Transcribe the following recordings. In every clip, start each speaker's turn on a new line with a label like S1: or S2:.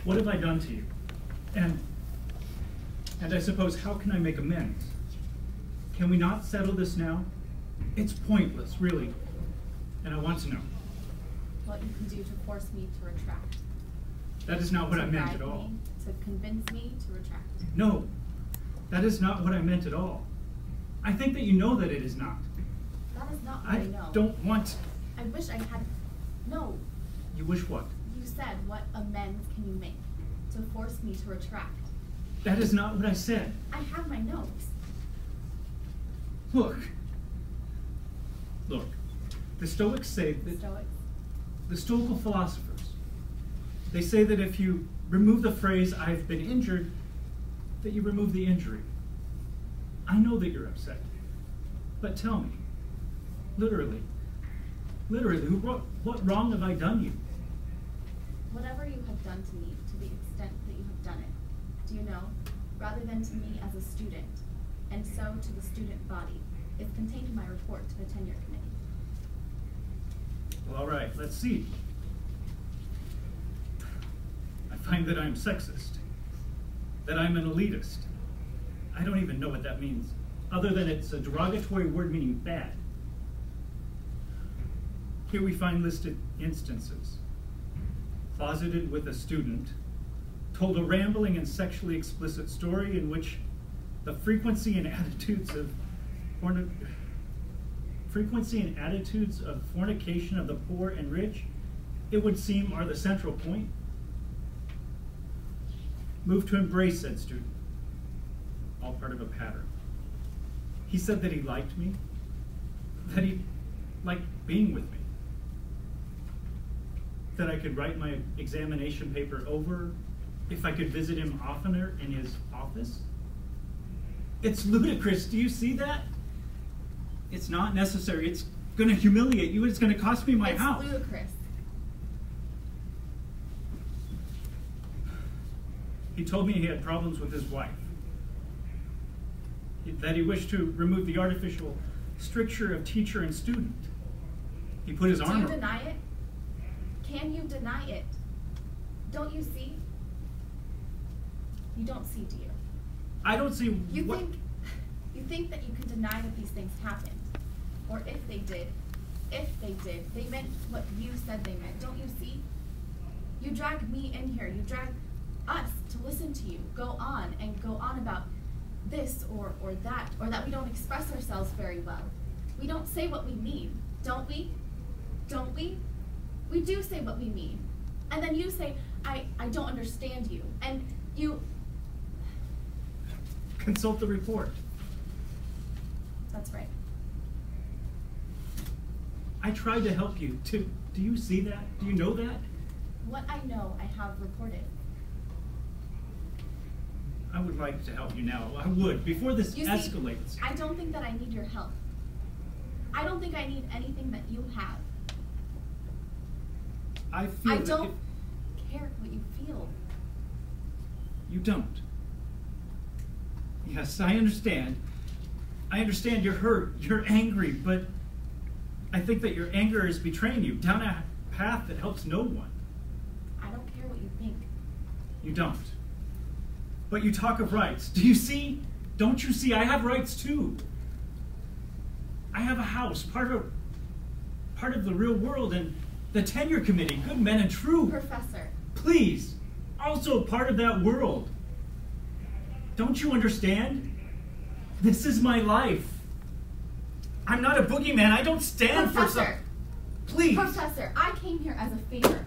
S1: What have I done to you? And I suppose, how can I make amends? Can we not settle this now? It's pointless, really. And I want to know.
S2: What you can do to force me to retract.
S1: That is not what I meant at all.
S2: To convince me to retract.
S1: No, that is not what I meant at all. I think that you know that it is not.
S2: That is not what I know.
S1: I don't want...
S2: I wish I had... No.
S1: You wish what?
S2: You said, what amends can you make to force me to retract?
S1: That is not what I said.
S2: I have my notes.
S1: Look. The Stoics say that...
S2: Stoics?
S1: The Stoical philosophers. They say that if you remove the phrase, I've been injured, that you remove the injury. I know that you're upset. But tell me, literally, what wrong have I done you?
S2: Whatever you have done to me, to the extent that you have done it, do you know, rather than to me as a student, and so to the student body, is contained in my report to the tenure committee.
S1: Well, all right, let's see. I find that I'm sexist, that I'm an elitist. I don't even know what that means, other than it's a derogatory word meaning bad. Here we find listed instances. Closeted with a student, told a rambling and sexually explicit story in which the frequency and attitudes of fornication of the poor and rich, it would seem, are the central point. Moved to embrace said student, all part of a pattern. He said that he liked me, that he liked being with me, that I could write my examination paper over if I could visit him oftener in his office. It's ludicrous, do you see that? It's not necessary, it's going to humiliate you, it's going to cost me my house.
S2: It's ludicrous.
S1: He told me he had problems with his wife, that he wished to remove the artificial stricture of teacher and student. He put his arm...
S2: Do you deny it? Can you deny it? Don't you see? You don't see, do you?
S1: I don't see
S2: You think that you can deny that these things happened. Or if they did, they meant what you said they meant. Don't you see? You drag me in here. You drag us to listen to you. Go on about this or that we don't express ourselves very well. We don't say what we mean, don't we? Don't we? We do say what we mean. And then you say, I don't understand you. And you...
S1: Consult the report.
S2: That's right.
S1: I tried to help you. Do you see that? Do you know that?
S2: What I know, I have reported.
S1: I would like to help you now. I would, before this escalates.
S2: I don't think that I need your help. I don't think I need anything that you have.
S1: I don't
S2: care what you feel.
S1: You don't. Yes, I understand. I understand you're hurt, you're angry, but I think that your anger is betraying you down a path that helps no one.
S2: I don't care what you think.
S1: You don't. But you talk of rights. Do you see? Don't you see? I have rights too. I have a house, part of the real world, and the tenure committee, good men and true.
S2: Professor.
S1: Please, also part of that world. Don't you understand? This is my life. I'm not a boogeyman. I don't stand for some... Please.
S2: Professor, I came here as a favor,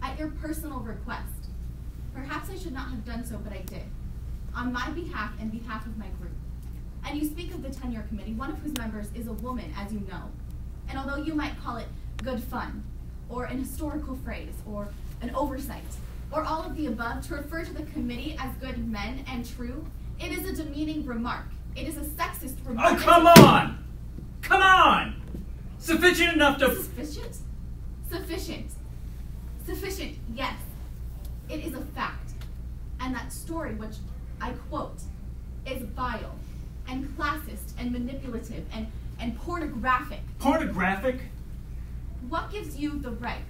S2: at your personal request. Perhaps I should not have done so, but I did. On my behalf and behalf of my group. And you speak of the tenure committee, one of whose members is a woman, as you know. And although you might call it good fun, or an historical phrase, or an oversight, or all of the above, to refer to the committee as good men and true, it is a demeaning remark. It is a sexist remark.
S1: Oh, come on! Come on! Sufficient enough to...
S2: Sufficient? Sufficient. Sufficient, yes. It is a fact. And that story, which I quote, is vile, and classist, and manipulative, and pornographic.
S1: Pornographic?
S2: What gives you the right?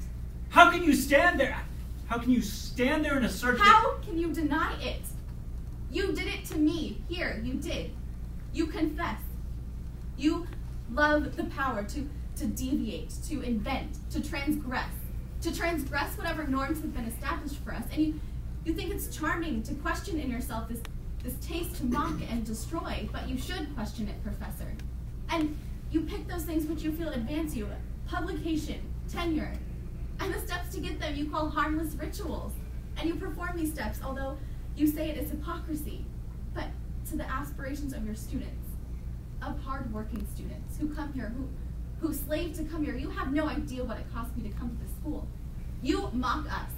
S1: How can you stand there? How can you stand there and assert
S2: How can you deny it? You did it to me. Here, you did. You confess. You love the power to deviate, to invent, to transgress whatever norms have been established for us. And you think it's charming to question in yourself this taste to mock and destroy, but you should question it, Professor. And you pick those things which you feel advance you: publication, tenure, and the steps to get them you call harmless rituals. And you perform these steps, although you say it is hypocrisy, but to the aspirations of your students, of hard-working students who come here, who slave to come here. You have no idea what it cost me to come to this school. You mock us,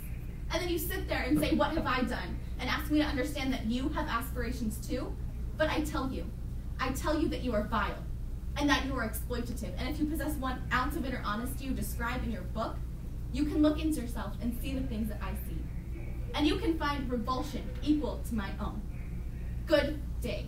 S2: and then you sit there and say, what have I done? And ask me to understand that you have aspirations too. But I tell you that you are vile, and that you are exploitative. And if you possess 1 ounce of inner honesty you describe in your book, you can look into yourself and see the things that I see. And you can find revulsion equal to my own. Good day.